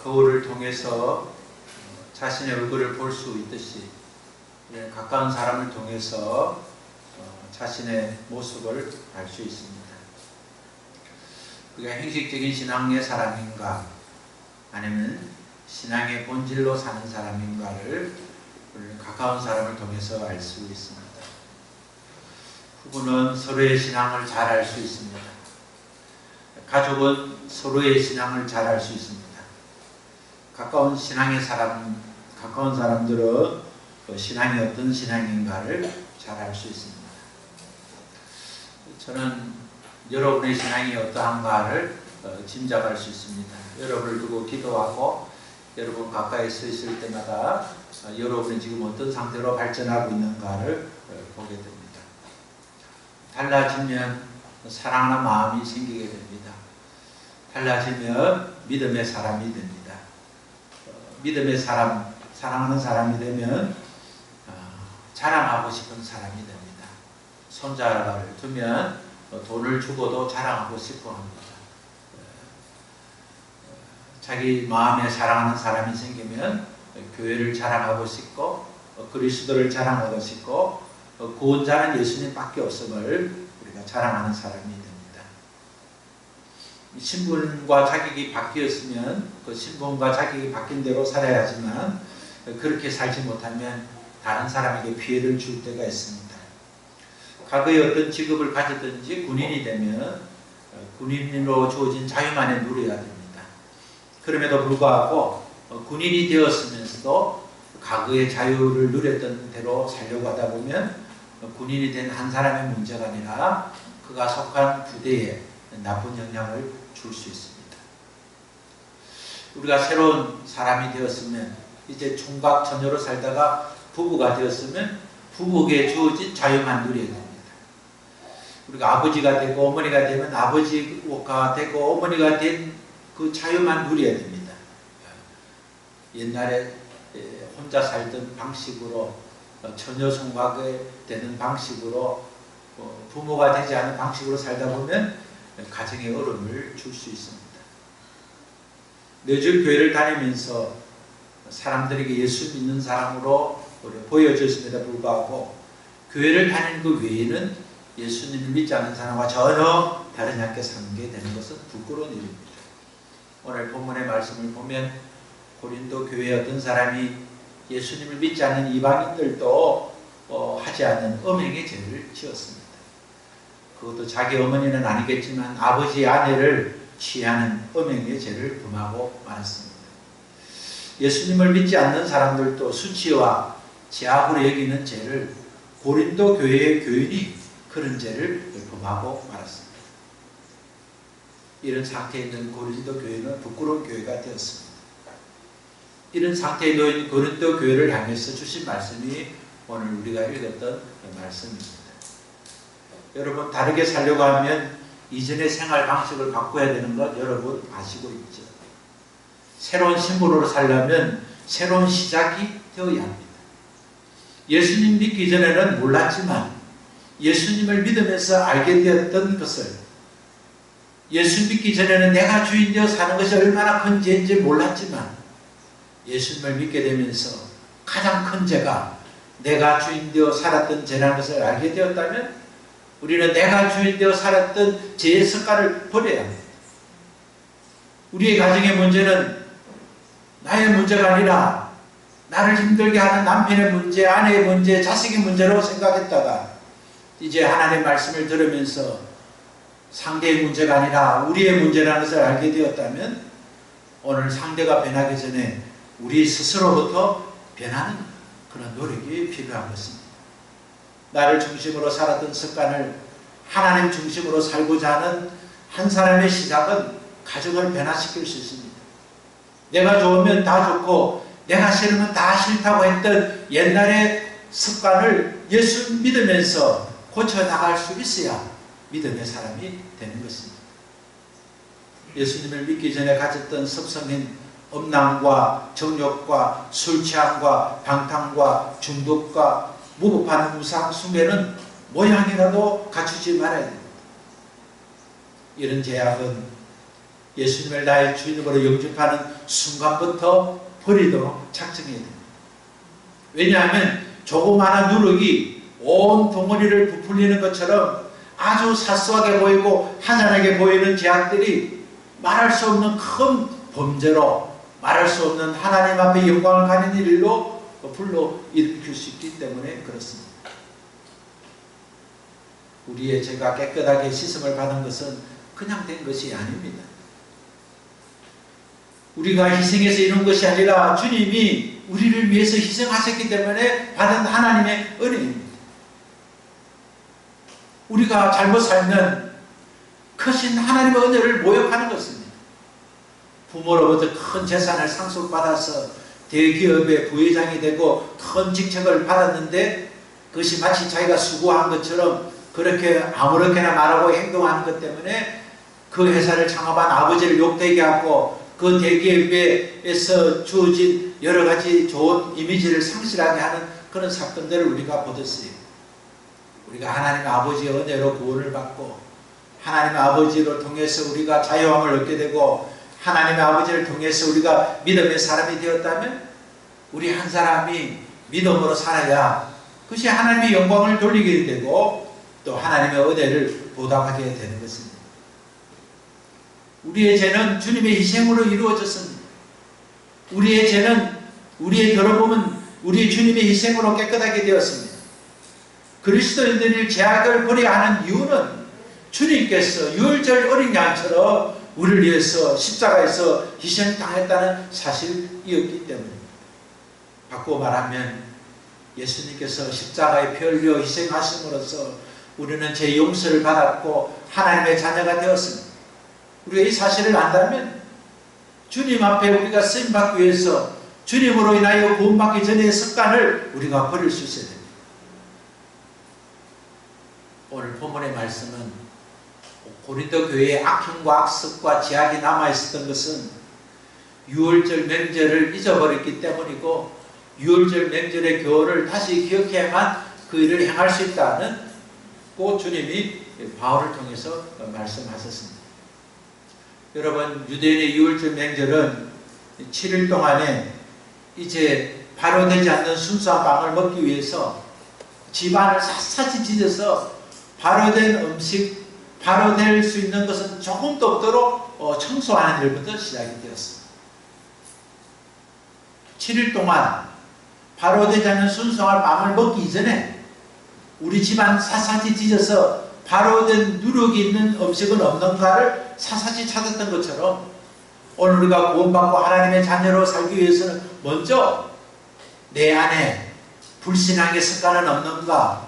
거울을 통해서 자신의 얼굴을 볼 수 있듯이 가까운 사람을 통해서 자신의 모습을 알 수 있습니다. 그가 형식적인 신앙의 사람인가 아니면 신앙의 본질로 사는 사람인가를 가까운 사람을 통해서 알 수 있습니다. 부부는 서로의 신앙을 잘 알 수 있습니다. 가족은 서로의 신앙을 잘 알 수 있습니다. 가까운 사람들은 신앙이 어떤 신앙인가를 잘 알 수 있습니다. 저는 여러분의 신앙이 어떠한가를 짐작할 수 있습니다. 여러분을 두고 기도하고 여러분 가까이 서 있을 때마다 여러분이 지금 어떤 상태로 발전하고 있는가를 보게 됩니다. 달라지면 사랑하는 마음이 생기게 됩니다. 달라지면 믿음의 사람이 됩니다. 믿음의 사람, 사랑하는 사람이 되면 자랑하고 싶은 사람이 됩니다. 손자를 두면 돈을 주고도 자랑하고 싶어 합니다. 자기 마음에 사랑하는 사람이 생기면 교회를 자랑하고 싶고 그리스도를 자랑하고 싶고 구원자는 예수님밖에 없음을 우리가 자랑하는 사람이 됩니다. 신분과 자격이 바뀌었으면 그 신분과 자격이 바뀐 대로 살아야 하지만 그렇게 살지 못하면 다른 사람에게 피해를 줄 때가 있습니다. 과거에 어떤 직업을 가졌든지 군인이 되면 군인으로 주어진 자유만에 누려야 됩니다. 그럼에도 불구하고 군인이 되었으면서도 과거의 자유를 누렸던 대로 살려고 하다 보면 군인이 된 한 사람의 문제가 아니라 그가 속한 부대에 나쁜 영향을 줄 수 있습니다. 우리가 새로운 사람이 되었으면 이제 총각 처녀로 살다가 부부가 되었으면 부부에게 주어진 자유만 누려야 됩니다. 우리가 아버지가 되고 어머니가 되면 아버지가 되고 어머니가 된 그 자유만 누려야 됩니다. 옛날에 혼자 살던 방식으로 처녀 총각이 되는 방식으로 부모가 되지 않은 방식으로 살다 보면 가정에 어려움을 줄 수 있습니다. 매주 교회를 다니면서 사람들에게 예수 믿는 사람으로 보여졌음에도 불구하고 교회를 다니는 그 외에는 예수님을 믿지 않는 사람과 전혀 다르지 않게 사는 게 되는 것은 부끄러운 일입니다. 오늘 본문의 말씀을 보면 고린도 교회의 어떤 사람이 예수님을 믿지 않는 이방인들도 하지 않는 음행의 죄를 지었습니다. 그것도 자기 어머니는 아니겠지만 아버지의 아내를 취하는 음행의 죄를 범하고 말았습니다. 예수님을 믿지 않는 사람들도 수치와 제약으로 여기는 죄를 고린도 교회의 교인이 그런 죄를 범하고 말았습니다. 이런 상태에 있는 고린도 교회는 부끄러운 교회가 되었습니다. 이런 상태에 놓인 고린도 교회를 향해서 주신 말씀이 오늘 우리가 읽었던 말씀입니다. 여러분, 다르게 살려고 하면 이전의 생활 방식을 바꿔야 되는 것 여러분 아시고 있죠? 새로운 신분으로 살려면 새로운 시작이 되어야 합니다. 예수님 믿기 전에는 몰랐지만 예수님을 믿으면서 알게 되었던 것을, 예수 믿기 전에는 내가 주인 되어 사는 것이 얼마나 큰 죄인지 몰랐지만 예수님을 믿게 되면서 가장 큰 죄가 내가 주인 되어 살았던 죄라는 것을 알게 되었다면 우리는 내가 주인 되어 살았던 죄의 습관을 버려야 합니다. 우리의 가정의 문제는 나의 문제가 아니라 나를 힘들게 하는 남편의 문제, 아내의 문제, 자식의 문제로 생각했다가 이제 하나님의 말씀을 들으면서 상대의 문제가 아니라 우리의 문제라는 것을 알게 되었다면 오늘 상대가 변하기 전에 우리 스스로부터 변하는 그런 노력이 필요한 것입니다. 나를 중심으로 살았던 습관을 하나님 중심으로 살고자 하는 한 사람의 시작은 가정을 변화시킬 수 있습니다. 내가 좋으면 다 좋고 내가 싫으면 다 싫다고 했던 옛날의 습관을 예수 믿으면서 고쳐나갈 수 있어야 믿음의 사람이 되는 것입니다. 예수님을 믿기 전에 가졌던 습성인 음란과 정욕과 술 취함과 방탕과 중독과 무법한 우상 숭배는 모양이라도 갖추지 말아야 됩니다. 이런 죄악은 예수님을 나의 주인으로 영접하는 순간부터 버리도록 작정해야 됩니다. 왜냐하면 조그마한 누룩이 온 덩어리를 부풀리는 것처럼 아주 사소하게 보이고 한산하게 보이는 죄악들이 말할 수 없는 큰 범죄로, 말할 수 없는 하나님 앞에 영광을 가는 일로 불러일으킬 수 있기 때문에 그렇습니다. 우리의 죄가 깨끗하게 씻음을 받은 것은 그냥 된 것이 아닙니다. 우리가 희생해서 이룬 것이 아니라 주님이 우리를 위해서 희생하셨기 때문에 받은 하나님의 은혜입니다. 우리가 잘못 살면 크신 하나님의 은혜를 모욕하는 것입니다. 부모로부터 큰 재산을 상속받아서 대기업의 부회장이 되고 큰 직책을 받았는데 그것이 마치 자기가 수고한 것처럼 그렇게 아무렇게나 말하고 행동하는 것 때문에 그 회사를 창업한 아버지를 욕되게 하고 그 대기업에서 주어진 여러 가지 좋은 이미지를 상실하게 하는 그런 사건들을 우리가 보듯이 우리가 하나님의 아버지의 은혜로 구원을 받고 하나님의 아버지를 통해서 우리가 자유함을 얻게 되고 하나님의 아버지를 통해서 우리가 믿음의 사람이 되었다면 우리 한 사람이 믿음으로 살아야 그것이 하나님의 영광을 돌리게 되고 또 하나님의 은혜를 보답하게 되는 것입니다. 우리의 죄는 주님의 희생으로 이루어졌습니다. 우리의 죄는 우리의 더러움은 우리 주님의 희생으로 깨끗하게 되었습니다. 그리스도인들이 죄악을 버려야 하는 이유는 주님께서 유월절 어린 양처럼 우리를 위해서 십자가에서 희생당했다는 사실이었기 때문입니다. 바꾸어 말하면 예수님께서 십자가에 피 흘려 희생하심으로써 우리는 죄 용서를 받았고 하나님의 자녀가 되었습니다. 우리가 이 사실을 안다면 주님 앞에 우리가 쓰임받기 위해서 주님으로 인하여 구원받기 전의 습관을 우리가 버릴 수 있어야 됩니다. 오늘 본문의 말씀은 고린도 교회의 악행과 악습과 죄악이 남아있었던 것은 유월절 명절을 잊어버렸기 때문이고 유월절 명절의 교훈을 다시 기억해야만 그 일을 행할 수 있다는 고 주님이 바울을 통해서 말씀하셨습니다. 여러분, 유대인의 유월절 명절은 7일 동안에 이제 발효되지 않는 순수한 빵을 먹기 위해서 집안을 샅샅이 찢어서 발효된 음식, 발효될 수 있는 것은 조금도 없도록 청소하는 일부터 시작이 되었습니다. 7일 동안 발효되지 않는 순수한 빵을 먹기 이전에 우리 집안 샅샅이 찢어서 발효된 누룩이 있는 음식은 없는가를 샅샅이 찾았던 것처럼 오늘 우리가 구원받고 하나님의 자녀로 살기 위해서는 먼저 내 안에 불신앙의 습관은 없는가,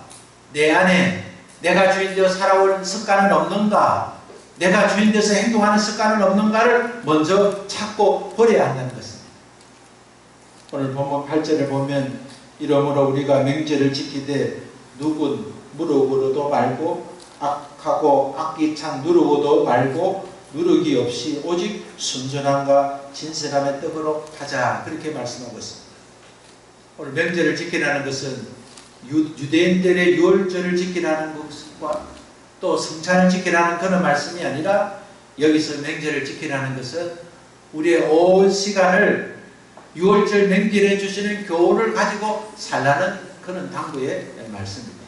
내 안에 내가 주인 되어 살아온 습관은 없는가, 내가 주인 되어서 행동하는 습관은 없는가를 먼저 찾고 버려야 한다는 것입니다. 오늘 본문 8절을 보면 이러므로 우리가 명절을 지키되 누군 무룩으로도 말고 악하고 악기 찬 누룩으로도 말고 누룩이 없이 오직 순전함과 진실함의 떡으로 하자, 그렇게 말씀하고 있습니다. 오늘 명절을 지키라는 것은 유대인들의 유월절을 지키라는 것과 또 성찬을 지키라는 그런 말씀이 아니라 여기서 명절을 지키라는 것은 우리의 온 시간을 유월절 명절에 주시는 교훈을 가지고 살라는 그런 당부의 말씀입니다.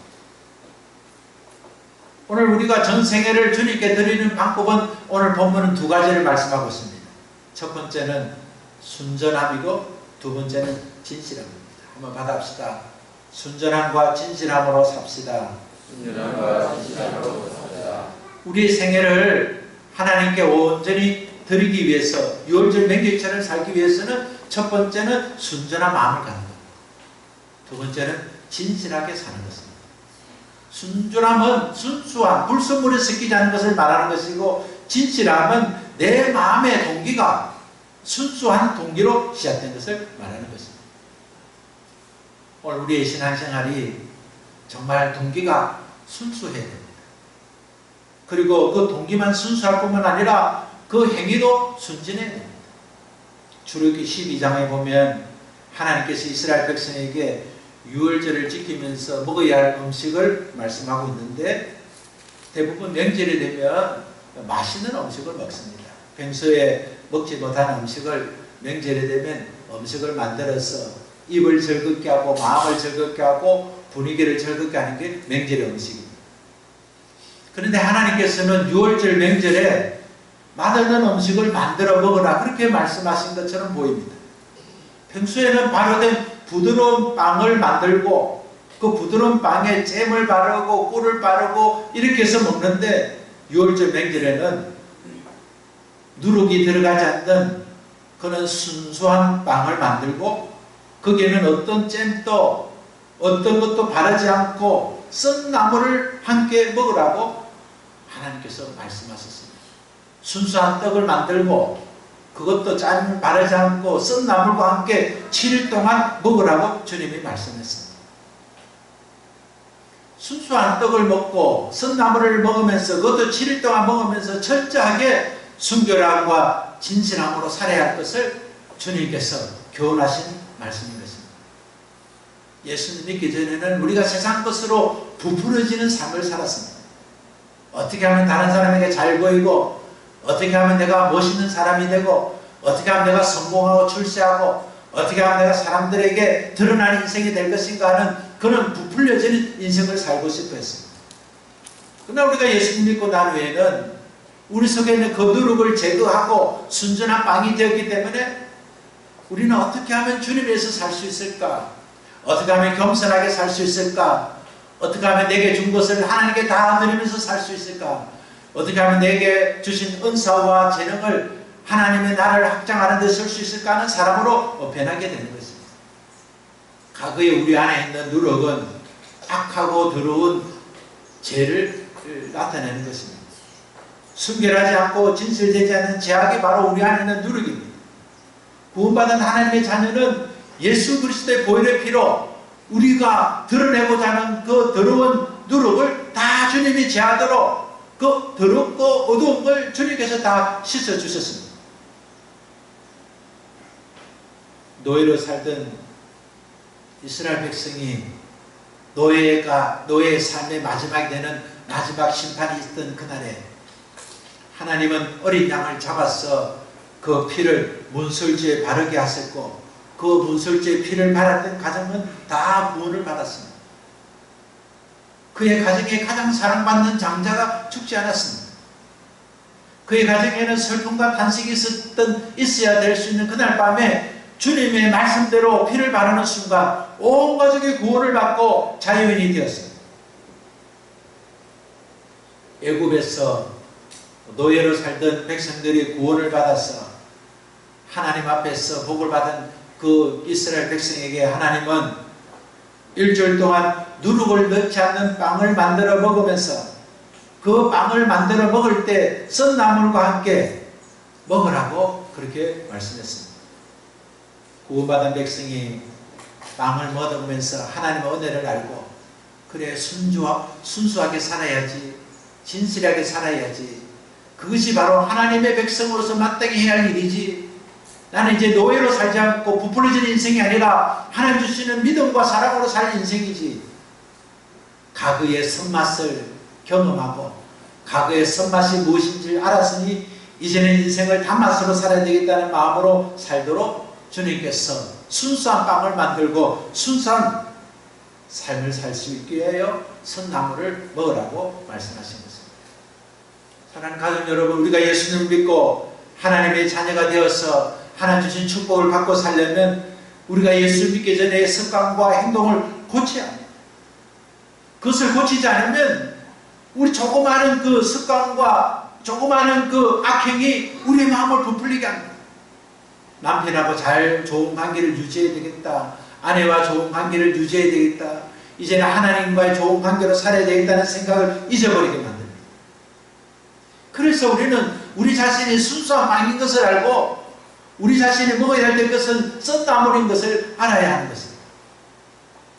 오늘 우리가 전생애를 주님께 드리는 방법은 오늘 본문은 두 가지를 말씀하고 있습니다. 첫 번째는 순전함이고 두 번째는 진실함입니다. 한번 받아봅시다. 순전함과 진실함으로 삽시다. 순전함과 진실함으로 삽시다. 우리의 생애를 하나님께 온전히 드리기 위해서 유월절 명절처럼 살기 위해서는 첫 번째는 순전한 마음을 갖는 것, 두 번째는 진실하게 사는 것입니다. 순전함은 순수한 불순물에 섞이지 않은 것을 말하는 것이고 진실함은 내 마음의 동기가 순수한 동기로 시작된 것을 말하는 것입니다. 오늘 우리의 신앙생활이 정말 동기가 순수해야 됩니다. 그리고 그 동기만 순수할 뿐만 아니라 그 행위도 순진해야 됩니다. 출애굽기 12장에 보면 하나님께서 이스라엘 백성에게 유월절을 지키면서 먹어야 할 음식을 말씀하고 있는데 대부분 명절이 되면 맛있는 음식을 먹습니다. 평소에 먹지 못한 음식을 명절이 되면 음식을 만들어서 입을 즐겁게 하고 마음을 즐겁게 하고 분위기를 즐겁게 하는 게 명절의 음식입니다. 그런데 하나님께서는 6월절 명절에 맛없는 음식을 만들어 먹으라 그렇게 말씀하신 것처럼 보입니다. 평소에는 발효된 부드러운 빵을 만들고 그 부드러운 빵에 잼을 바르고 꿀을 바르고 이렇게 해서 먹는데 6월절 명절에는 누룩이 들어가지 않는 그런 순수한 빵을 만들고 거기에는 어떤 잼도 어떤 것도 바르지 않고 썬 나물을 함께 먹으라고 하나님께서 말씀하셨습니다. 순수한 떡을 만들고 그것도 짠을 바르지 않고 썬 나물과 함께 7일 동안 먹으라고 주님이 말씀했습니다. 순수한 떡을 먹고 썬 나물을 먹으면서 그것도 7일 동안 먹으면서 철저하게 순결함과 진실함으로 살아야 할 것을 주님께서 교훈하신 말씀인 것입니다. 예수님 믿기 전에는 우리가 세상 것으로 부풀어지는 삶을 살았습니다. 어떻게 하면 다른 사람에게 잘 보이고 어떻게 하면 내가 멋있는 사람이 되고 어떻게 하면 내가 성공하고 출세하고 어떻게 하면 내가 사람들에게 드러나는 인생이 될 것인가 하는 그런 부풀려지는 인생을 살고 싶어 했습니다. 그러나 우리가 예수님 믿고 난 후에는 우리 속에 있는 그 누룩을 제거하고 순전한 빵이 되었기 때문에 우리는 어떻게 하면 주님에서 살 수 있을까? 어떻게 하면 겸손하게 살 수 있을까? 어떻게 하면 내게 준 것을 하나님께 다 드리면서 살 수 있을까? 어떻게 하면 내게 주신 은사와 재능을 하나님의 나라를 확장하는 데 쓸 수 있을까 하는 사람으로 변하게 되는 것입니다. 과거에 우리 안에 있는 누룩은 악하고 더러운 죄를 나타내는 것입니다. 순결하지 않고 진실되지 않는 죄악이 바로 우리 안에 있는 누룩입니다. 구원받은 하나님의 자녀는 예수 그리스도의 보혈의 피로 우리가 드러내고자 하는 그 더러운 누룩을 다 주님이 제하도록 그 더럽고 어두운 걸 주님께서 다 씻어주셨습니다. 노예로 살던 이스라엘 백성이 노예의 삶의 마지막이 되는 마지막 심판이 있던 그날에 하나님은 어린 양을 잡아서 그 피를 문설주에 바르게 하셨고 그 문설주에 피를 바랐던 가정은 다 구원을 받았습니다. 그의 가정에 가장 사랑받는 장자가 죽지 않았습니다. 그의 가정에는 슬픔과 탄식이 있어야 될 수 있는 그날 밤에 주님의 말씀대로 피를 바르는 순간 온 가족이 구원을 받고 자유인이 되었습니다. 애굽에서 노예로 살던 백성들이 구원을 받아서 하나님 앞에서 복을 받은 그 이스라엘 백성에게 하나님은 일주일 동안 누룩을 넣지 않는 빵을 만들어 먹으면서 그 빵을 만들어 먹을 때 썬 나물과 함께 먹으라고 그렇게 말씀했습니다. 구원받은 백성이 빵을 먹으면서 하나님의 은혜를 알고 그래 순수하게 살아야지, 진실하게 살아야지, 그것이 바로 하나님의 백성으로서 마땅히 해야 할 일이지, 나는 이제 노예로 살지 않고 부풀어진 인생이 아니라 하나님 주시는 믿음과 사랑으로 살 인생이지, 과거의 선맛을 경험하고 과거의 선맛이 무엇인지 알았으니 이제는 인생을 단맛으로 살아야 되겠다는 마음으로 살도록 주님께서 순수한 빵을 만들고 순수한 삶을 살 수 있게 위하여 선나물을 먹으라고 말씀하신 것입니다. 사랑하는 가족 여러분, 우리가 예수님을 믿고 하나님의 자녀가 되어서 하나님 주신 축복을 받고 살려면 우리가 예수 믿기 전에 습관과 행동을 고쳐야 합니다. 그것을 고치지 않으면 우리 조그마한 그 습관과 조그마한 그 악행이 우리의 마음을 부풀리게 합니다. 남편하고 좋은 관계를 유지해야 되겠다, 아내와 좋은 관계를 유지해야 되겠다, 이제는 하나님과의 좋은 관계로 살아야 되겠다는 생각을 잊어버리게 만듭니다. 그래서 우리는 우리 자신이 순수한 빵인 것을 알고 우리 자신이 먹어야 될 것은 썬 나물인 것을 알아야 하는 것입니다.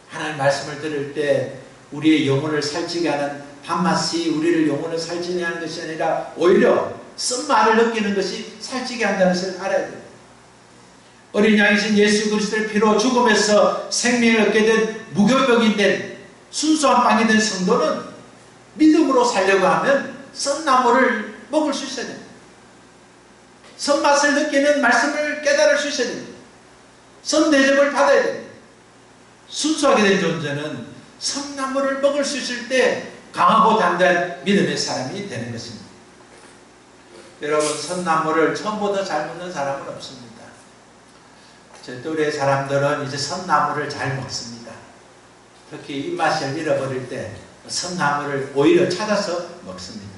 하나님 말씀을 들을 때 우리의 영혼을 살찌게 하는 밥맛이 우리를 영혼을 살찌게 하는 것이 아니라 오히려 쓴맛을 느끼는 것이 살찌게 한다는 것을 알아야 됩니다. 어린 양이신 예수 그리스도의 피로 죽음에서 생명을 얻게 된 무교병이 된 순수한 빵이 된 성도는 믿음으로 살려고 하면 썬 나물을 먹을 수 있어야 됩니다. 선맛을 느끼는 말씀을 깨달을 수 있어야 됩니다. 선대접을 받아야 됩니다. 순수하게 된 존재는 선나무를 먹을 수 있을 때 강하고 단단한 믿음의 사람이 되는 것입니다. 여러분, 선나무를 처음보다 잘 먹는 사람은 없습니다. 제 또래 사람들은 이제 선나무를 잘 먹습니다. 특히 입맛을 잃어버릴 때 선나무를 오히려 찾아서 먹습니다.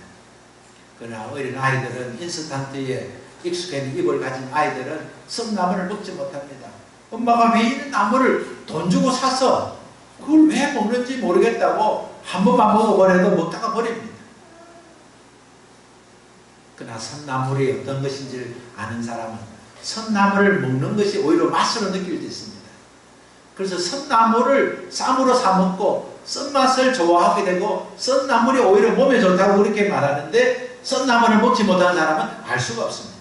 그러나 어린 아이들은, 인스턴트에 익숙한 입을 가진 아이들은 선나무를 먹지 못합니다. 엄마가 왜 이 나무를 돈 주고 사서 그걸 왜 먹는지 모르겠다고 한 번만 먹어버려도 먹다가 버립니다. 그러나 선나물이 어떤 것인지를 아는 사람은 선나물을 먹는 것이 오히려 맛으로 느낄 수 있습니다. 그래서 선나물을 쌈으로 사먹고 쓴맛을 좋아하게 되고 선나물이 오히려 몸에 좋다고 그렇게 말하는데 선나물을 먹지 못하는 사람은 알 수가 없습니다.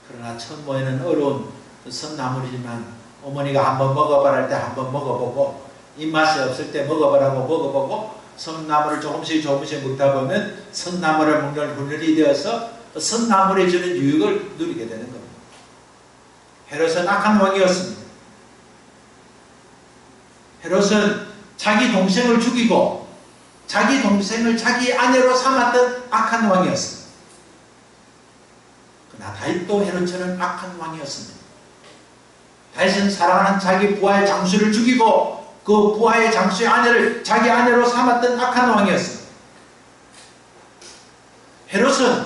그러나 처음 보이는 어려운 선나물이지만 어머니가 한번 먹어봐라 할 때 한번 먹어보고 입맛이 없을 때 먹어보라고 먹어보고 선나물을 조금씩 먹다 보면 선나물을 먹는 훈련이 되어서 선나물이 주는 유익을 누리게 되는 겁니다. 헤롯은 악한 왕이었습니다. 헤롯은 자기 동생을 죽이고 자기 동생을 자기 아내로 삼았던 악한 왕이었습니다. 그러나 다윗도 헤롯처럼 악한 왕이었습니다. 다윗은 사랑하는 자기 부하의 장수를 죽이고 그 부하의 장수의 아내를 자기 아내로 삼았던 악한 왕이었습니다. 헤롯은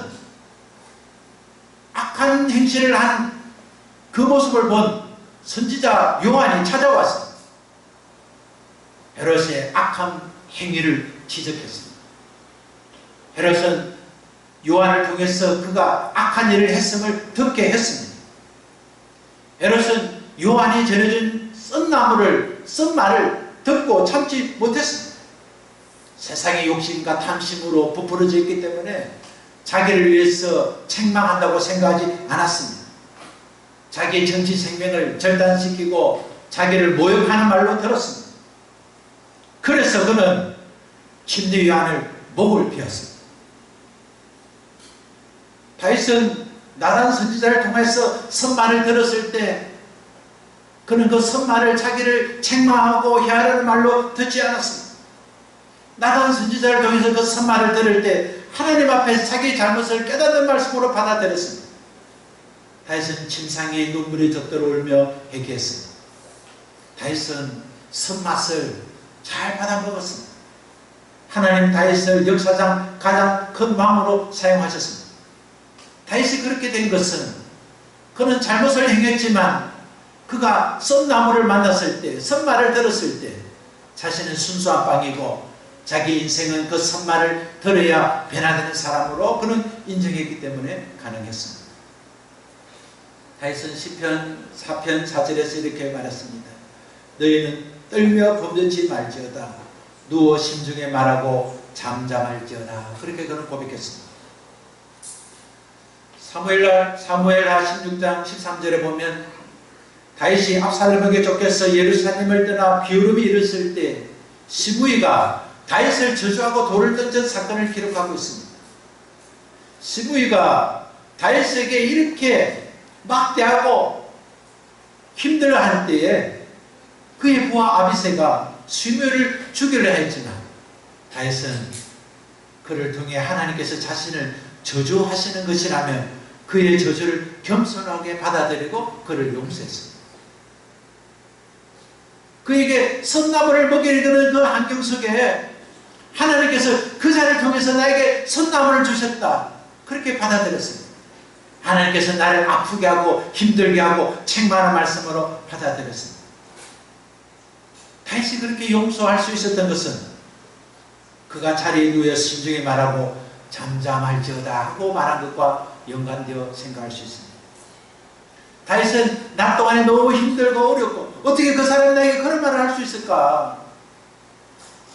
악한 행실을 한 그 모습을 본 선지자 요한이 찾아왔습니다. 헤롯의 악한 행위를 지적했습니다. 헤롯은 요한을 통해서 그가 악한 일을 했음을 듣게 했습니다. 헤롯은 요한이 전해준 쓴말을 듣고 참지 못했습니다. 세상의 욕심과 탐심으로 부풀어져 있기 때문에 자기를 위해서 책망한다고 생각하지 않았습니다. 자기의 정치 생명을 절단시키고 자기를 모욕하는 말로 들었습니다. 그래서 그는 침례 요한을 목을 베었습니다. 다윗은 나단 선지자를 통해서 선말을 들었을 때 그는 그 선말을 자기를 책망하고 헤아리는 말로 듣지 않았습니다. 나단 선지자를 통해서 그 선말을 들을 때 하나님 앞에 자기의 잘못을 깨닫는 말씀으로 받아들였습니다. 다윗은 침상에 눈물이 젖도록 울며 회개했습니다. 다윗은 선맛을 잘 받아먹었습니다. 하나님 다윗을 역사상 가장 큰 왕으로 사용하셨습니다. 다윗이 그렇게 된 것은 그는 잘못을 행했지만 그가 썬나무를 만났을 때, 선말을 들었을 때 자신은 순수한 빵이고 자기 인생은 그 선말을 들어야 변화되는 사람으로 그는 인정했기 때문에 가능했습니다. 다윗은 시편 4편 4절에서 이렇게 말했습니다. 너희는 떨며 범죄치 말지어다. 누워 심중에 말하고 잠잠할지어다. 그렇게 그는 고백했습니다. 사무엘하 16장 13절에 보면 다윗이 압살롬에게 쫓겨서 예루살렘을 떠나 비울음이 일었을 때 시므이가 다윗을 저주하고 돌을 던진 사건을 기록하고 있습니다. 시므이가 다윗에게 이렇게 막대하고 힘들어할 때에 그의 부하 아비새가 시므이를 죽이려 했지만 다윗은 그를 통해 하나님께서 자신을 저주하시는 것이라면 그의 저주를 겸손하게 받아들이고 그를 용서했습니다. 그에게 선나무를 먹이게 되는 그 환경 속에 하나님께서 그 자를 통해서 나에게 선나무를 주셨다. 그렇게 받아들였습니다. 하나님께서 나를 아프게 하고 힘들게 하고 책망하는 말씀으로 받아들였습니다. 다윗이 그렇게 용서할 수 있었던 것은 그가 자리에 누워 심중에 말하고 잠잠할지어다 하고 말한 것과 연관되어 생각할 수 있습니다. 다윗은 낮 동안에 너무 힘들고 어렵고 어떻게 그 사람이 나에게 그런 말을 할 수 있을까?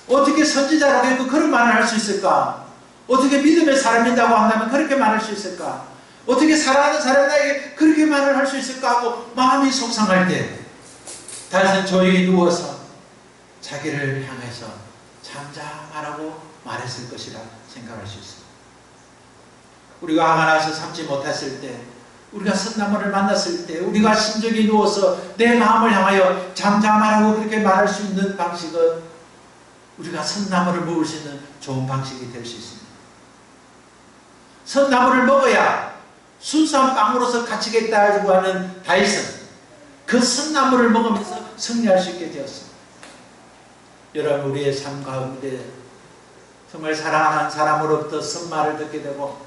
어떻게 선지자라고 해도 그런 말을 할 수 있을까? 어떻게 믿음의 사람이라고 한다면 그렇게 말할 수 있을까? 어떻게 사랑하는 사람이 나에게 그렇게 말을 할 수 있을까 하고 마음이 속상할 때 다윗은 조용히 누워서 자기를 향해서 잠잠하라고 말했을 것이라 생각할 수 있습니다. 우리가 화가 나서 참지 못했을 때, 우리가 선나무를 만났을 때, 우리가 심정이 누워서 내 마음을 향하여 잠잠하라고 그렇게 말할 수 있는 방식은 우리가 선나무를 먹을 수 있는 좋은 방식이 될 수 있습니다. 선나무를 먹어야 순수한 빵으로서 갇히겠다고 하는 다윗은 그 선나무를 먹으면서 승리할 수 있게 되었습니다. 여러분, 우리의 삶 가운데 정말 사랑하는 사람으로부터 선말을 듣게 되고,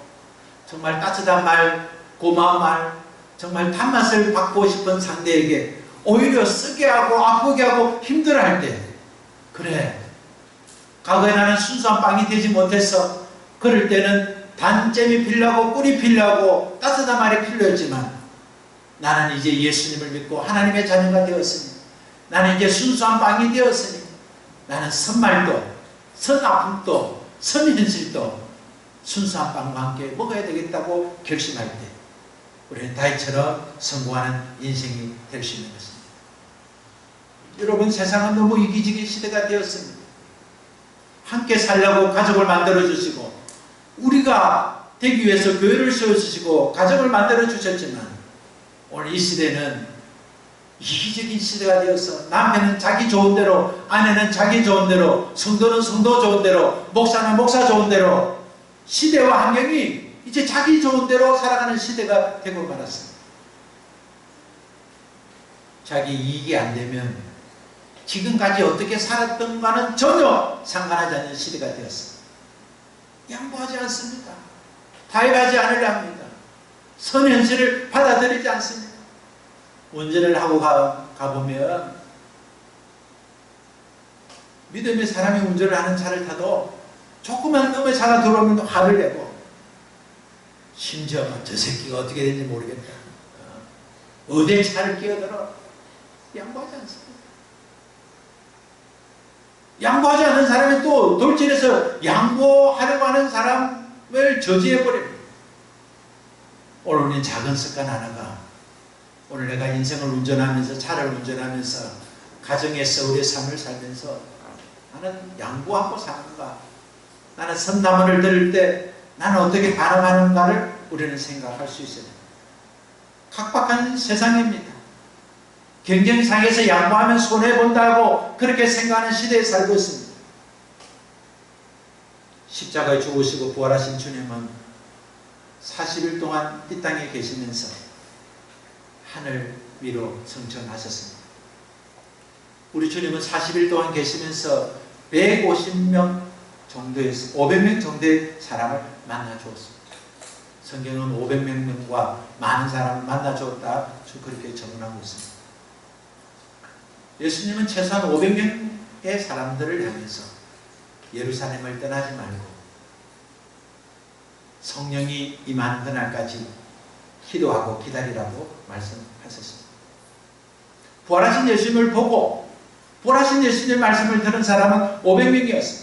정말 따뜻한 말, 고마운 말, 정말 단맛을 받고 싶은 상대에게 오히려 쓰게 하고 아프게 하고 힘들어할 때, 그래, 과거에 나는 순수한 빵이 되지 못해서 그럴 때는 단잼이 필요하고 꿀이 필요하고 따뜻한 말이 필요했지만, 나는 이제 예수님을 믿고 하나님의 자녀가 되었으니, 나는 이제 순수한 빵이 되었으니, 나는 선말도 선아픔도 선현실도 순수한 빵과 함께 먹어야 되겠다고 결심할 때 우리는 다윗처럼 성공하는 인생이 될 수 있는 것입니다. 여러분, 세상은 너무 이기적인 시대가 되었습니다. 함께 살려고 가족을 만들어 주시고, 우리가 되기 위해서 교회를 세워주시고 가족을 만들어 주셨지만, 오늘 이 시대는 이기적인 시대가 되어서 남편은 자기 좋은 대로, 아내는 자기 좋은 대로, 성도는 성도 좋은 대로, 목사는 목사 좋은 대로, 시대와 환경이 이제 자기 좋은 대로 살아가는 시대가 되고 말았습니다. 자기 이익이 안 되면 지금까지 어떻게 살았던가는 전혀 상관하지 않는 시대가 되었습니다. 양보하지 않습니다. 타협하지 않으려 합니다. 선현실을 받아들이지 않습니다. 운전을 하고 가보면 믿음의 사람이 운전을 하는 차를 타도 조그만 놈의 차가 들어오면 화를 내고, 심지어 저 새끼가 어떻게 되는지 모르겠다, 어디에 차를 끼어들어, 양보하지 않습니다. 양보하지 않는 사람이 또 돌진해서 양보하려고 하는 사람을 저지해버립니다. 오늘 우리는 작은 습관 하나가, 오늘 내가 인생을 운전하면서, 차를 운전하면서, 가정에서 우리의 삶을 살면서 나는 양보하고 사는가, 나는 선나무를 들을 때 나는 어떻게 반응하는가를 우리는 생각할 수 있어야 됩니다. 각박한 세상입니다. 경쟁상에서 양보하면 손해본다고 그렇게 생각하는 시대에 살고 있습니다. 십자가에 죽으시고 부활하신 주님은 40일 동안 이 땅에 계시면서 하늘 위로 승천하셨습니다. 우리 주님은 40일 동안 계시면서 150명 정도의, 500명 정도의 사람을 만나 주었습니다. 성경은 500명과 많은 사람을 만나 주었다, 그렇게 정언하고 있습니다. 예수님은 최소한 500명의 사람들을 향해서 예루살렘을 떠나지 말고 성령이 임하는 그날까지 기도하고 기다리라고 말씀하셨습니다. 부활하신 예수님을 보고 부활하신 예수님의 말씀을 들은 사람은 500명이었습니다.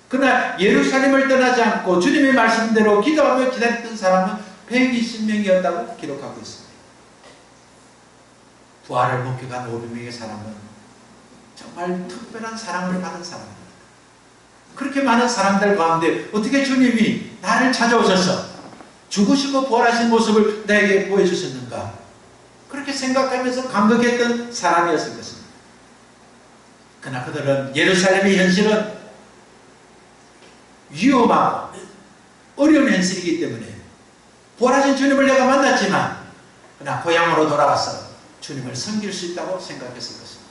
그러나 예루살렘을 떠나지 않고 주님의 말씀대로 기도하며 기다렸던 사람은 120명이었다고 기록하고 있습니다. 부활을 목격한 500명의 사람은 정말 특별한 사랑을 받은 사람입니다. 그렇게 많은 사람들 가운데 어떻게 주님이 나를 찾아오셔서 죽으시고 부활하신 모습을 내게 보여주셨는가, 그렇게 생각하면서 감격했던 사람이었을 것입니다. 그러나 그들은 예루살렘의 현실은 위험하고 어려운 현실이기 때문에 부활하신 주님을 내가 만났지만 그러나 고향으로 돌아가서 주님을 섬길 수 있다고 생각했을 것입니다.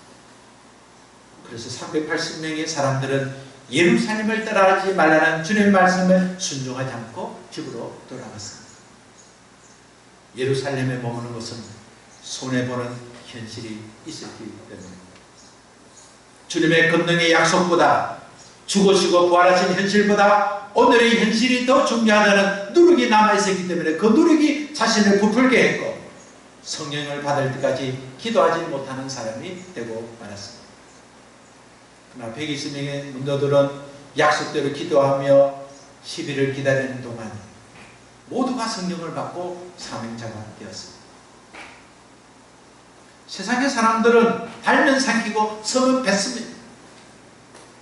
그래서 380명의 사람들은 예루살렘을 떠나지 말라는 주님의 말씀에 순종하지 않고 집으로 돌아갔습니다. 예루살렘에 머무는 것은 손해보는 현실이 있었기 때문입니다. 주님의 권능의 약속보다, 죽으시고 부활하신 현실보다 오늘의 현실이 더 중요하다는 누룩이 남아있었기 때문에 그 누룩이 자신을 부풀게 했고 성령을 받을 때까지 기도하지 못하는 사람이 되고 말았습니다. 그러나 120명의 문도들은 약속대로 기도하며 10일을 기다리는 동안 모두가 성령을 받고 사명자가 되었습니다. 세상의 사람들은 달면 삼키고 섬은 뱉습니다.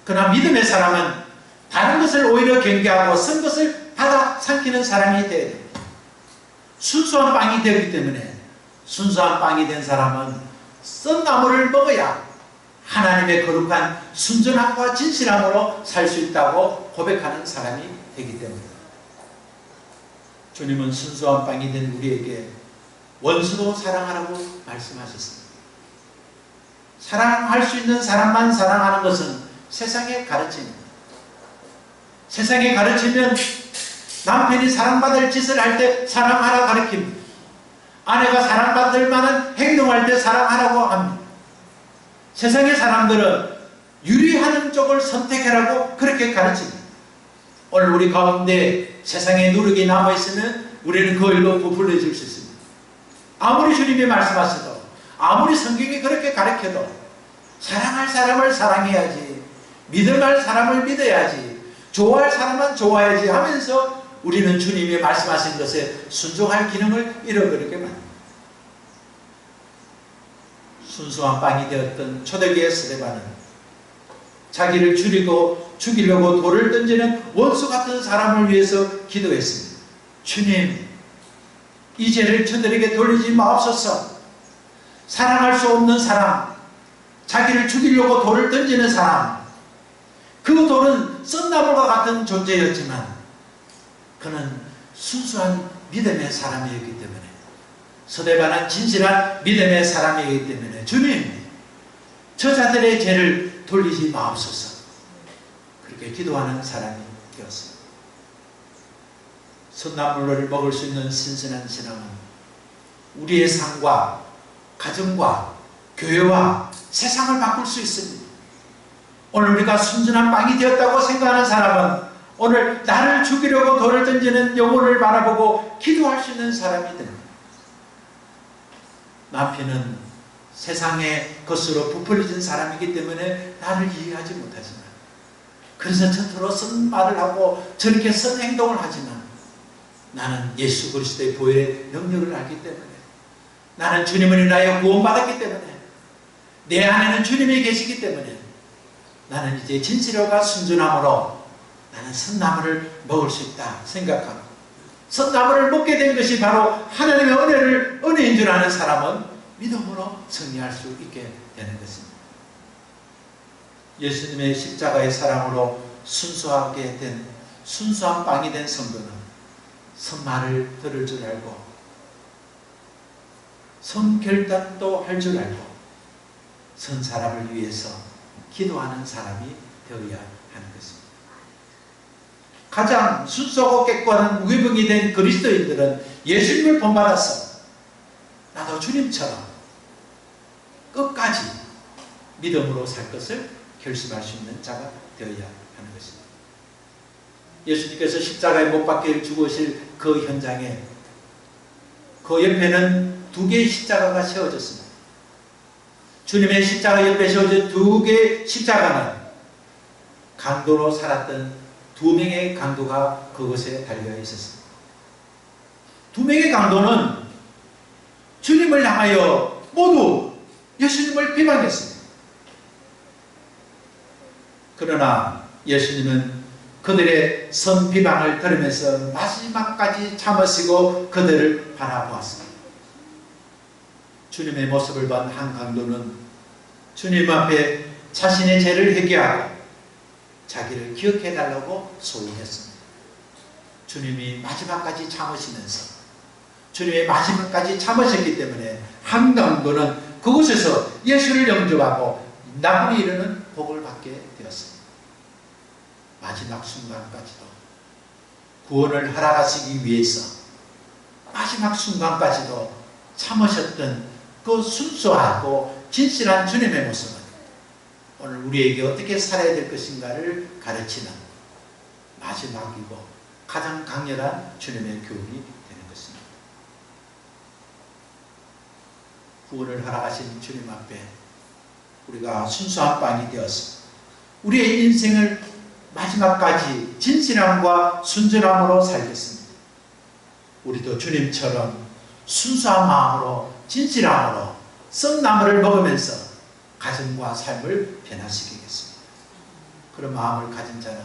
그러나 믿음의 사람은 다른 것을 오히려 경계하고 쓴 것을 받아 삼키는 사람이 되어야 됩니다. 순수한 빵이 되기 때문에 순수한 빵이 된 사람은 썬 나무를 먹어야 하나님의 거룩한 순전함과 진실함으로 살 수 있다고 고백하는 사람이 되기 때문입니다. 주님은 순수한 빵이 된 우리에게 원수도 사랑하라고 말씀하셨습니다. 사랑할 수 있는 사람만 사랑하는 것은 세상의 가르침입니다. 세상의 가르치면 남편이 사랑받을 짓을 할 때 사랑하라 가르칩니다. 아내가 사랑받을 만한 행동할 때 사랑하라고 합니다. 세상의 사람들은 유리하는 쪽을 선택하라고 그렇게 가르칩니다. 오늘 우리 가운데 세상의 누룩이 남아있으면 우리는 그 일로 부풀려질 수 있습니다. 아무리 주님이 말씀하셔도 아무리 성경이 그렇게 가르쳐도 사랑할 사람을 사랑해야지, 믿어갈 사람을 믿어야지, 좋아할 사람만 좋아해야지 하면서 우리는 주님이 말씀하신 것에 순종할 기능을 잃어버리게 만듭니다. 순수한 빵이 되었던 초대교회 스데반은 자기를 죽이려고 돌을 던지는 원수 같은 사람을 위해서 기도했습니다. 주님, 이 죄를 저들에게 돌리지 마옵소서. 사랑할 수 없는 사람, 자기를 죽이려고 돌을 던지는 사람, 그 돌은 썬나무와 같은 존재였지만 그는 순수한 믿음의 사람이었기 때문에, 스데반은 진실한 믿음의 사람이기 때문에 주님, 저 자들의 죄를 돌리지 마옵소서. 그렇게 기도하는 사람이 되었습니다. 썬나물을 먹을 수 있는 신선한 신앙은 우리의 삶과 가정과 교회와 세상을 바꿀 수 있습니다. 오늘 우리가 순전한 빵이 되었다고 생각하는 사람은 오늘 나를 죽이려고 돌을 던지는 영혼을 바라보고 기도할 수 있는 사람이 됩니다. 남편은 세상의 것으로 부풀려진 사람이기 때문에 나를 이해하지 못하지만, 그래서 저토록 쓴 말을 하고 저렇게 쓴 행동을 하지만 나는 예수 그리스도의 보혈의 능력을 알기 때문에, 나는 주님을 인하여 구원받았기 때문에, 내 안에는 주님이 계시기 때문에 나는 이제 진실과 순전함으로 나는 선나무를 먹을 수 있다 생각하고, 선나무를 먹게 된 것이 바로 하나님의 은혜인 줄 아는 사람은 믿음으로 승리할 수 있게 되는 것입니다. 예수님의 십자가의 사랑으로 순수하게 된, 순수한 빵이 된 성도는 선말을 들을 줄 알고 선결단도 할 줄 알고 선 사람을 위해서 기도하는 사람이 되어야 하는 것입니다. 가장 순수하고 깨끗한 무교병이 된 그리스도인들은 예수님을 본받아서 나도 주님처럼 끝까지 믿음으로 살 것을 결심할 수 있는 자가 되어야 하는 것입니다. 예수님께서 십자가에 못 박혀 죽으실 그 현장에 그 옆에는 2개의 십자가가 세워졌습니다. 주님의 십자가 옆에 세워진 2개의 십자가는 강도로 살았던 2명의 강도가 그곳에 달려 있었습니다. 2명의 강도는 주님을 향하여 모두 예수님을 비방했습니다. 그러나 예수님은 그들의 선비방을 들으면서 마지막까지 참으시고 그들을 바라보았습니다. 주님의 모습을 본 한 강도는 주님 앞에 자신의 죄를 회개하고 자기를 기억해달라고 소원했습니다. 주님이 마지막까지 참으시면서 주님의 마지막까지 참으셨기 때문에 한 강도는 그곳에서 예수를 영접하고 나무에 이르는 복을 받게 되었습니다. 마지막 순간까지도 구원을 허락하시기 위해서 마지막 순간까지도 참으셨던 그 순수하고 진실한 주님의 모습은 오늘 우리에게 어떻게 살아야 될 것인가를 가르치는 마지막이고 가장 강렬한 주님의 교훈이 되는 것입니다. 구원을 허락하신 주님 앞에 우리가 순수한 빵이 되어서 우리의 인생을 마지막까지 진실함과 순전함으로 살겠습니다. 우리도 주님처럼 순수한 마음으로 진실함으로 썩나무를 먹으면서 가정과 삶을 변화시키겠습니다. 그런 마음을 가진 자는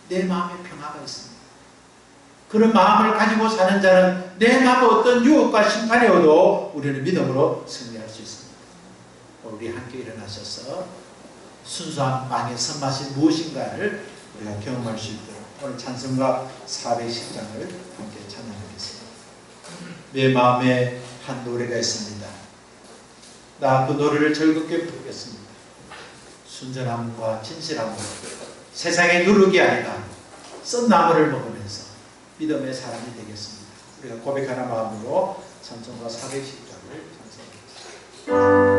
내 마음에 평화가 있습니다. 그런 마음을 가지고 사는 자는 내 마음 어떤 유혹과 심판에 얻어 우리는 믿음으로 승리할 수 있습니다. 우리 함께 일어나셔서 순수한 빵의 선맛이 무엇인가를 우리가 경험할 수 있도록 오늘 찬송가 410장을 함께 찬양하겠습니다. 내 마음에 한 노래가 있습니다. 나 그 노래를 즐겁게 부르겠습니다. 순전함과 진실함으로 세상의 누룩이 아니라 썬 나무를 먹으면서 믿음의 사람이 되겠습니다. 우리가 고백하는 마음으로 찬송가 410장을 찬송하겠습니다.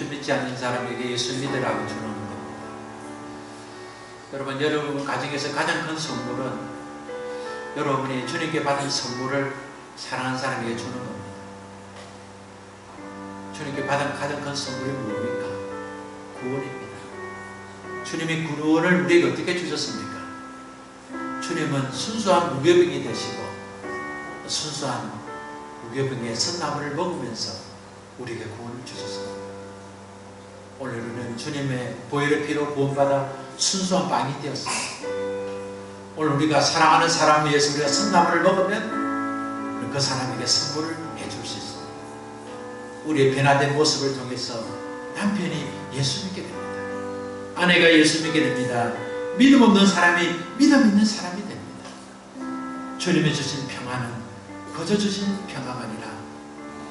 예수 믿지 않는 사람에게 예수 믿으라고 주는 겁니다. 여러분, 여러분 가정에서 가장 큰 선물은 여러분이 주님께 받은 선물을 사랑하는 사람에게 주는 겁니다. 주님께 받은 가장 큰 선물이 무엇입니까? 구원입니다. 주님이 구원을 우리에게 어떻게 주셨습니까? 주님은 순수한 무교병이 되시고 순수한 무교병의 선나무를 먹으면서 우리에게 구원을 주셨습니다. 오늘 우리는 주님의 보혈의 피로 구원받아 순수한 빵이 되었습니다. 오늘 우리가 사랑하는 사람 위해서 우리가 선나무를 먹으면 그 사람에게 선물을 해줄 수 있습니다. 우리의 변화된 모습을 통해서 남편이 예수 믿게 됩니다. 아내가 예수 믿게 됩니다. 믿음 없는 사람이 믿음 있는 사람이 됩니다. 주님이 주신 평안은 거저 주신 평화가 아니라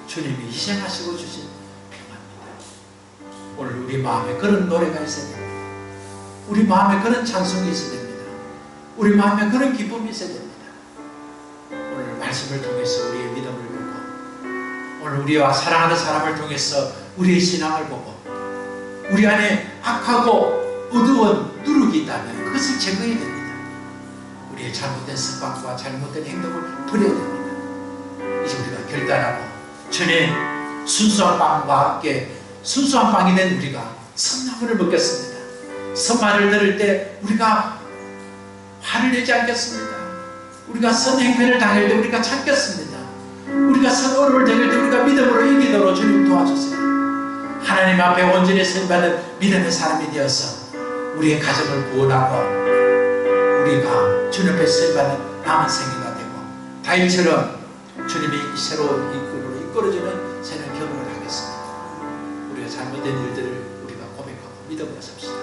주님이 희생하시고 주신 평화입니다. 오늘 우리 마음에 그런 노래가 있어야 됩니다. 우리 마음에 그런 찬송이 있어야 됩니다. 우리 마음에 그런 기쁨이 있어야 됩니다. 오늘 말씀을 통해서 우리의 믿음을 보고, 오늘 우리와 사랑하는 사람을 통해서 우리의 신앙을 보고, 우리 안에 악하고 어두운 누룩이 있다면 그것을 제거해야 됩니다. 우리의 잘못된 습관과 잘못된 행동을 버려야 됩니다. 이제 우리가 결단하고 전에 순수한 빵과 함께 순수한 빵이 된 우리가 선나무를 먹겠습니다. 선말을 들을 때 우리가 화를 내지 않겠습니다. 우리가 선행편을 당할 때 우리가 참겠습니다. 우리가 선어를 당할 때 우리가 믿음으로 이기도록 주님 도와주세요. 하나님 앞에 온전히 선받는 믿음의 사람이 되어서 우리의 가정을 구원하고 우리가 주님 앞에 선받는 남은 생애가 되고 다윗처럼 주님이 새로운 이끌로 이끌어주는 새로운 경험을 하겠습니다. 우리가 잘못된 일들을 우리가 고백하고 믿음으로 삽시다.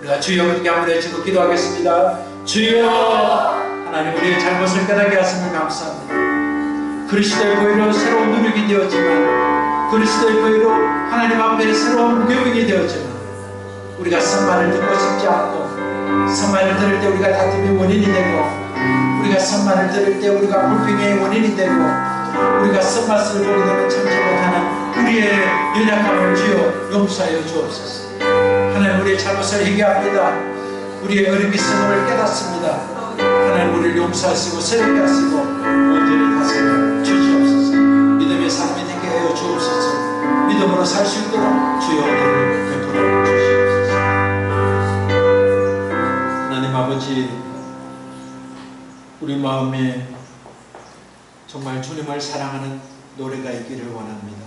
우리가 주여 그렇게 한번 외치고 기도하겠습니다. 주여, 하나님 우리의 잘못을 깨닫게 하심을 감사합니다. 그리스도의 보혈로 새로운 누룩이 되었지만, 그리스도의 보혈로 하나님 앞에 새로운 무교병이 되었지만, 우리가 선말을 듣고 싶지 않고, 선말을 들을 때 우리가 다툼의 원인이 되고, 우리가 선말을 들을 때 우리가 불평의 원인이 되고, 우리가 선말씀을 보게 되면 참지 못하는 우리의 연약함을 주여 용서하여 주옵소서. 하나님 우리의 잘못을 회개합니다. 우리의 어린 기성을 깨닫습니다. 하나님 우리를 용서하시고 새롭게 하시고 온전히 다스려 주시옵소서. 믿음의 사람이 되게 하여 주옵소서. 믿음으로 살 수 있도록 주여 은혜를 베풀어 주시옵소서. 하나님 아버지, 우리 마음에 정말 주님을 사랑하는 노래가 있기를 원합니다.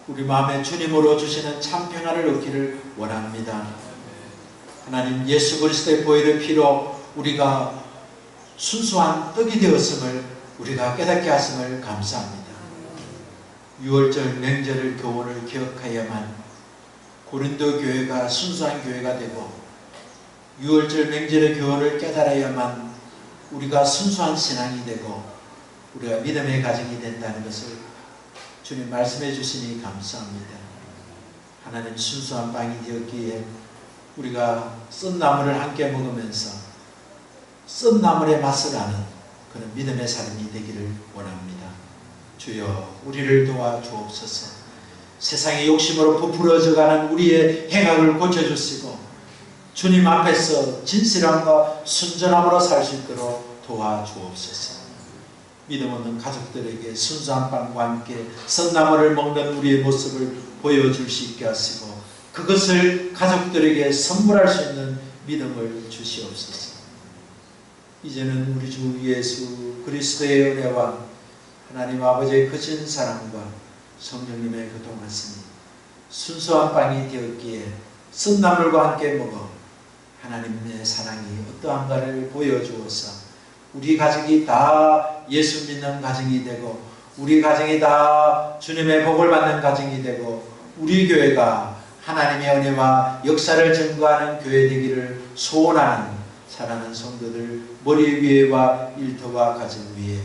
우리 마음에 주님으로 주시는 참 평안을 얻기를 원합니다. 하나님 예수 그리스도의 보혈의 피로 우리가 순수한 떡이 되었음을 우리가 깨닫게 하심을 감사합니다. 6월절 맹절을 교훈을 기억하여야만 고린도 교회가 순수한 교회가 되고 6월절 맹절의 교훈을 깨달아야만 우리가 순수한 신앙이 되고 우리가 믿음의 가정이 된다는 것을 주님 말씀해 주시니 감사합니다. 하나님 순수한 빵이 되었기에 우리가 썬 나물을 함께 먹으면서 썬 나물의 맛을 아는 그런 믿음의 삶이 되기를 원합니다. 주여 우리를 도와주옵소서. 세상의 욕심으로 부풀어져가는 우리의 행악을 고쳐주시고 주님 앞에서 진실함과 순전함으로 살 수 있도록 도와주옵소서. 믿음 없는 가족들에게 순수한 빵과 함께 썬나물을 먹는 우리의 모습을 보여줄 수 있게 하시고 그것을 가족들에게 선물할 수 있는 믿음을 주시옵소서. 이제는 우리 주 예수 그리스도의 은혜와 하나님 아버지의 크신 사랑과 성령님의 교통하심이 순수한 빵이 되었기에 썬나물과 함께 먹어 하나님의 사랑이 어떠한가를 보여주어서 우리 가정이 다 예수 믿는 가정이 되고 우리 가정이 다 주님의 복을 받는 가정이 되고 우리 교회가 하나님의 은혜와 역사를 증거하는 교회 되기를 소원하는 사랑하는 성도들 머리 위에와 일터와 가정 위에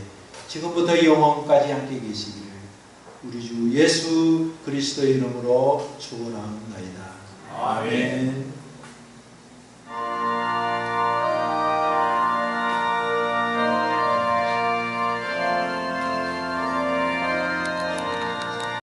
지금부터 영원까지 함께 계시기를 우리 주 예수 그리스도의 이름으로 축원하옵나이다. 아멘.